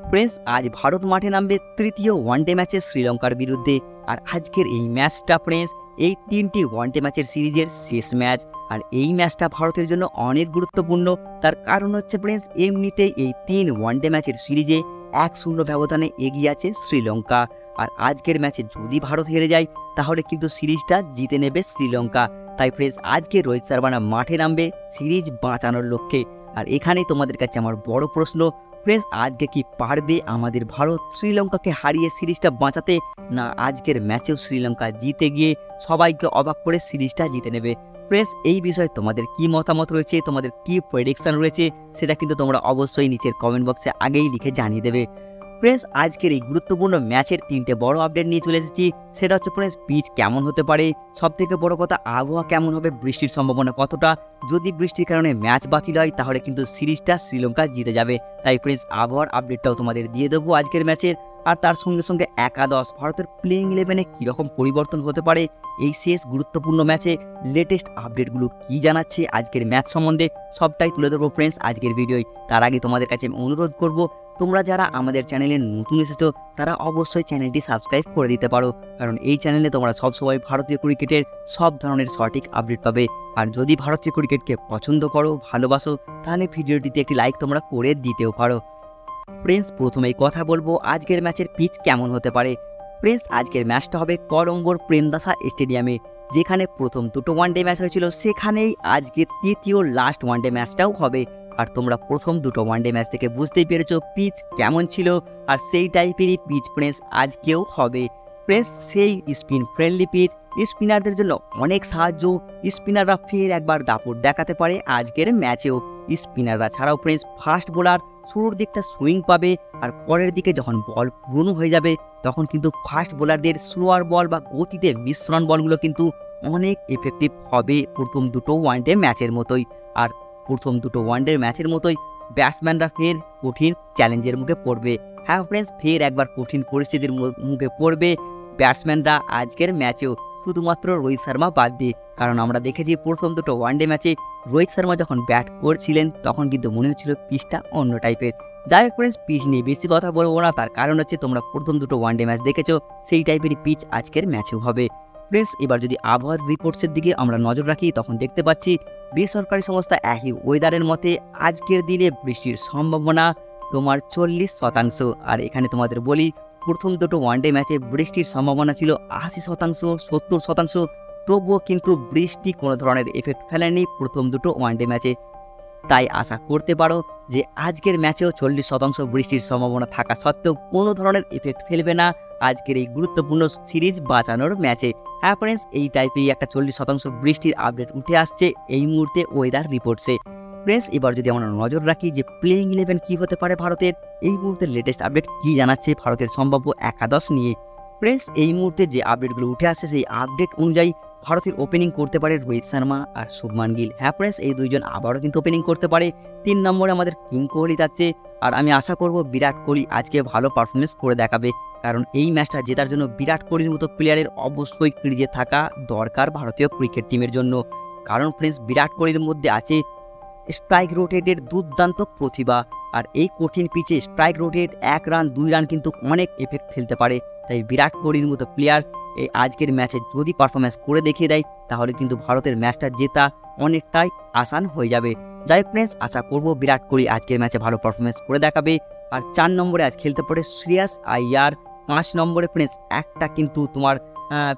Friends, আজ ভারত মাঠে নামবে তৃতীয় ওয়ানডে ম্যাচে শ্রীলঙ্কার বিরুদ্ধে। আর আজকের এই ম্যাচটা ফ্রেন্ডস এই তিনটি ওয়ানডে ম্যাচের সিরিজের শেষ ম্যাচ। আর এই ম্যাচটা ভারতের জন্য অনেক গুরুত্বপূর্ণ। তার কারণ হচ্ছে ফ্রেন্ডস, এমনিতেই এই 3 ওয়ানডে ম্যাচের সিরিজে 1-0 ব্যবধানে এগিয়ে আছে শ্রীলঙ্কা। আর আজকের ম্যাচে যদি ভারত হেরে যায় তাহলে কিন্তু সিরিজটা জিতে নেবে শ্রীলঙ্কা। তাই ফ্রেন্ডস, আজকে রোহিত শর্মা মাঠে নামবে সিরিজ বাঁচানোর লক্ষ্যে। আর এখানেই তোমাদের কাছে আমার বড় প্রশ্ন, ফ্রেন্ডস আজকে কি পারবে আমাদের ভারত শ্রীলঙ্কাকে হারিয়ে সিরিজটা বাঁচাতে, না আজকের ম্যাচেও শ্রীলঙ্কা জিতে গিয়ে সবাইকে অবাক করে সিরিজটা জিতে নেবে? ফ্রেন্ডস, এই বিষয়ে তোমাদের কি মতামত রয়েছে, তোমাদের কি প্রেডিকশন রয়েছে, সেটা কিন্তু তোমরা অবশ্যই নিচের কমেন্ট বক্সে আগেই লিখে জানিয়ে দেবে। ফ্রেন্ডস, আজকের এই গুরুত্বপূর্ণ ম্যাচের 3টে বড় আপডেট নিয়ে চলে এসেছি। সেটা হচ্ছে ফ্রেন্ডস, পিচ কেমন হতে পারে, সবথেকে বড় কথা আবহাওয়া কেমন হবে, বৃষ্টির সম্ভাবনা কতটা, যদি বৃষ্টির কারণে ম্যাচ বাতিল হয় তাহলে কিন্তু সিরিজটা শ্রীলঙ্কা জিতে যাবে। তাই ফ্রেন্ডস, আবহাওয়ার আপডেটটাও তোমাদের দিয়ে দেবো আজকের ম্যাচের। আর তার সঙ্গে সঙ্গে একাদশ ভারতের প্লেইং 11-এ কীরকম পরিবর্তন হতে পারে, এই শেষ গুরুত্বপূর্ণ ম্যাচে লেটেস্ট আপডেটগুলো কী জানাচ্ছে আজকের ম্যাচ সম্বন্ধে, সবটাই তুলে ধরবো ফ্রেন্ডস আজকের ভিডিওয়। তার আগে তোমাদের কাছে আমি অনুরোধ করব, তোমরা যারা আমাদের চ্যানেলে নতুন এসেছো তারা অবশ্যই চ্যানেলটি সাবস্ক্রাইব করে দিতে পারো, কারণ এই চ্যানেলে তোমরা সবসময় ভারতীয় ক্রিকেটের সব ধরনের সঠিক আপডেট পাবে। আর যদি ভারতীয় ক্রিকেটকে পছন্দ করো, ভালোবাসো, তাহলে ভিডিওটিতে একটি লাইক তোমরা করে দিতেও পারো। ফ্রেন্ডস, প্রথমেই কথা বলবো আজকের ম্যাচের পিচ কেমন হতে পারে। ফ্রেন্ডস, আজকের ম্যাচটা হবে কলম্বোর প্রেমদাসা স্টেডিয়ামে, যেখানে প্রথম দুটো ওয়ানডে ম্যাচ হয়েছিল সেখানেই আজকে তৃতীয় লাস্ট ওয়ানডে ম্যাচটাও হবে। আর তোমরা প্রথম দুটো ওয়ানডে ম্যাচ থেকে বুঝতেই পেরেছো পিচ কেমন ছিল, আর সেই টাইপেরই পিচ ফ্রেন্ডস আজকেও হবে। ফ্রেন্ডস, সেই স্পিন ফ্রেন্ডলি পিচ স্পিনারদের জন্য অনেক সাহায্য, স্পিনাররা ফের একবার দাপট দেখাতে পারে আজকের ম্যাচেও। স্পিনাররা ছাড়াও ফ্রেন্ডস ফাস্ট বোলার শুরুর দিকটা সুইং পাবে, আর পরের দিকে যখন বল পুরনো হয়ে যাবে তখন কিন্তু ফাস্ট বোলারদের স্লোয়ার বল বা গতিতে মিশ্রণ বলগুলো কিন্তু অনেক এফেক্টিভ হবে প্রথম দুটো ওয়ানডে ম্যাচের মতোই। আর প্রথম দুটো ওয়ানডে ম্যাচের মতোই ব্যাটসম্যানরা ফের কঠিন চ্যালেঞ্জের মুখে পড়বে। হ্যাঁ ফ্রেন্ডস, ফের একবার কঠিন পরিস্থিতির মুখে পড়বে ব্যাটসম্যানরা আজকের ম্যাচেও, শুধুমাত্র রোহিত শর্মা বাদ দিয়ে। কারণ আমরা দেখেছি প্রথম দুটো ওয়ানডে ম্যাচে রোহিত শর্মা যখন ব্যাট করছিলেন তখন কিন্তু মনে হচ্ছিল পিচটা অন্য টাইপের। যাই হোক ফ্রেন্ডস, পিচ নিয়ে বেশি কথা বলবো না, তার কারণ হচ্ছে তোমরা প্রথম দুটো ওয়ানডে ম্যাচ দেখেছো, সেই টাইপেরই পিচ আজকের ম্যাচেও হবে। ফ্রেন্ডস, এবার যদি আবহাওয়ার রিপোর্টসের দিকে আমরা নজর রাখি তখন দেখতে পাচ্ছি বেসরকারি সংস্থা একই ওয়েদারের মতে আজকের দিনে বৃষ্টির সম্ভাবনা তোমার 40%। আর এখানে তোমাদের বলি, প্রথম দুটো ওয়ানডে ম্যাচে বৃষ্টির সম্ভাবনা ছিল 80%, 70%, তবুও কিন্তু বৃষ্টি কোনো ধরনের এফেক্ট ফেলেনি প্রথম দুটো ওয়ানডে ম্যাচে। তাই আশা করতে পারো যে আজকের ম্যাচেও 40% বৃষ্টির সম্ভাবনা থাকা সত্ত্বেও কোনো ধরনের এফেক্ট ফেলবে না আজকের এই গুরুত্বপূর্ণ সিরিজ বাঁচানোর ম্যাচে। হ্যাঁ ফ্রেন্ডস, এই টাইপেরই একটা 40% বৃষ্টির আপডেট উঠে আসছে এই মুহূর্তে ওয়েদার রিপোর্টসে। ফ্রেন্ডস, এবার যদি আমরা নজর রাখি যে প্লেইং 11 কী হতে পারে ভারতের, এই মুহূর্তে লেটেস্ট আপডেট কী জানাচ্ছে ভারতের সম্ভাব্য একাদশ নিয়ে। ফ্রেন্ডস, এই মুহূর্তে যে আপডেটগুলো উঠে আসছে সেই আপডেট অনুযায়ী ভারতের ওপেনিং করতে পারে রোহিত শর্মা আর শুভমান গিল। হ্যাঁ ফ্রেন্ডস, এই দুইজন আবারও কিন্তু ওপেনিং করতে পারে। 3 নম্বরে আমাদের কিং কোহলি থাকছে, আর আমি আশা করব বিরাট কোহলি আজকে ভালো পারফরমেন্স করে দেখাবে, কারণ এই ম্যাচটা জেতার জন্য বিরাট কোহলির মতো প্লেয়ারের অবশ্যই ক্রিজে থাকা দরকার ভারতীয় ক্রিকেট টিমের জন্য। কারণ ফ্রেন্ডস, বিরাট কোহলির মধ্যে আছে স্ট্রাইক রোটেটের দুর্দান্ত প্রতিভা, আর এই কঠিন পিচে স্ট্রাইক রোটেট 1 রান 2 রান কিন্তু অনেক এফেক্ট ফেলতে পারে। তাই বিরাট কোহলির মতো প্লেয়ার এই আজকের ম্যাচে যদি পারফরমেন্স করে দেখিয়ে দেয় তাহলে কিন্তু ভারতের ম্যাচটা জেতা অনেকটাই আসান হয়ে যাবে। যাই হোক ফ্রেন্ডস, আশা করব বিরাট কোহলি আজকের ম্যাচে ভালো পারফরমেন্স করে দেখাবে। আর 4 নম্বরে আজ খেলতে পারে শ্রেয়াস আইয়ার। 5 নম্বরে ফ্রেন্ডস একটা কিন্তু তোমার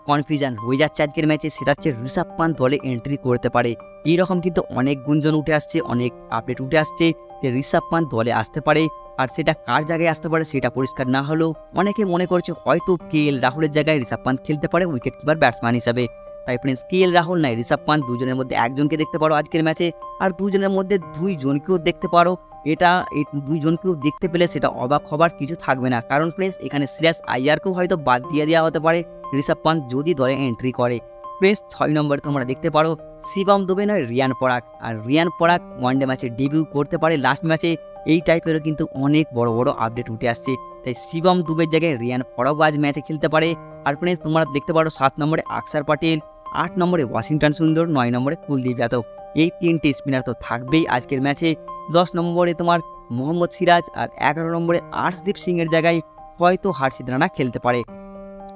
কনফিউশন হয়ে যাচ্ছে আজকের ম্যাচে, সেটা হচ্ছে ঋষভ পান্ত দলে এন্ট্রি করতে পারে। এইরকম কিন্তু অনেক গুঞ্জন উঠে আসছে, অনেক আপডেট উঠে আসছে যে ঋষভ পান্ত দলে আসতে পারে। আর সেটা কার জায়গায় আসতে পারে সেটা পরিষ্কার না হলেও অনেকে মনে করছে হয়তো KL রাহুলের জায়গায় ঋষভ পান্ত খেলতে পারে উইকেট কিপার ব্যাটসম্যান হিসাবে। তাই ফ্রেন্ডস, KL রাহুল নাই ঋষভ পান্ত দুজনের মধ্যে একজনকে দেখতে পারো আজকের ম্যাচে, আর দুজনের মধ্যে দুইজনকেও দেখতে পারো। এই দুইজনকেও দেখতে পেলে সেটা অবাক হবার কিছু থাকবে না, কারণ ফ্রেন্ডস এখানে শ্রেয়াস আইয়ারকেও হয়তো বাদ দিয়ে দেওয়া হতে পারে ঋষভ পান্ত যদি দলে এন্ট্রি করে। ফ্রেন্ডস, 6 নম্বরে তোমরা দেখতে পারো শিবম দুবে নয় রিয়ান পরাগ। আর রিয়ান পরাগ ওয়ানডে ম্যাচে ডেবিউ করতে পারে লাস্ট ম্যাচে, এই টাইপেরও কিন্তু অনেক বড় বড় আপডেট উঠে আসছে। তাই শিবম দুবের জায়গায় রিয়ান পরাগও আজ ম্যাচে খেলতে পারে। আর ফ্রেন্ডস, তোমরা দেখতে পারো 7 নম্বরে অক্ষর প্যাটেল, 8 নম্বরে ওয়াশিংটন সুন্দর, 9 নম্বরে কুলদীপ যাদব। এই 3টে স্পিনার তো থাকবেই আজকের ম্যাচে। 10 নম্বরে তোমার মোহাম্মদ সিরাজ, আর 11 নম্বরে আর্শদীপ সিংয়ের জায়গায় হয়তো হর্ষিত রানা খেলতে পারে।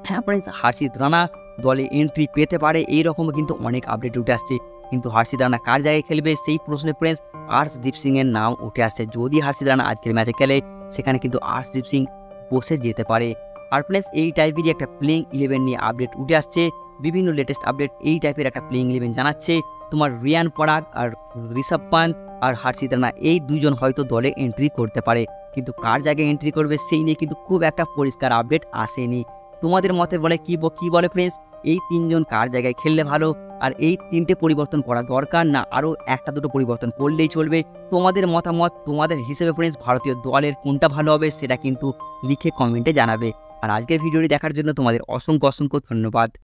হ্যাঁ ফ্রেন্ডস, হর্ষিত রানা দলে এন্ট্রি পেতে পারে, এইরকমও কিন্তু অনেক আপডেট উঠে আসছে। কিন্তু হর্ষিত রানা কার জায়গায় খেলবে সেই প্রশ্নে ফ্রেন্ডস আর্শদীপ সিংয়ের নাম উঠে আসছে। যদি হর্ষিত রানা আজকের ম্যাচে খেলে সেখানে কিন্তু আর্শদীপ সিং বসে যেতে পারে। আর ফ্রেন্ডস এই টাইপেরই একটা প্লেইং 11 নিয়ে আপডেট উঠে আসছে, বিভিন্ন লেটেস্ট আপডেট এই টাইপের একটা প্লেইং 11 জানাচ্ছে। তোমার রিয়ান পরাগ আর ঋষভ পান্ত আর হর্ষিত রানা এই দুজন হয়তো দলে এন্ট্রি করতে পারে, কিন্তু কার জায়গায় এন্ট্রি করবে সেই নিয়ে কিন্তু খুব একটা পরিষ্কার আপডেট আসেনি। তোমাদের মতে বলে কি বলে ফ্রেন্ডস, এই তিনজন কার জায়গায় খেললে ভালো, আর এই তিনটে পরিবর্তন করা দরকার না আরও একটা দুটো পরিবর্তন করলেই চলবে? তোমাদের মতামত, তোমাদের হিসেবে ফ্রেন্ডস ভারতীয় দলের কোনটা ভালো হবে সেটা কিন্তু লিখে কমেন্টে জানাবে। আর আজকের ভিডিওটি দেখার জন্য তোমাদের অসংখ্য অসংখ্য ধন্যবাদ।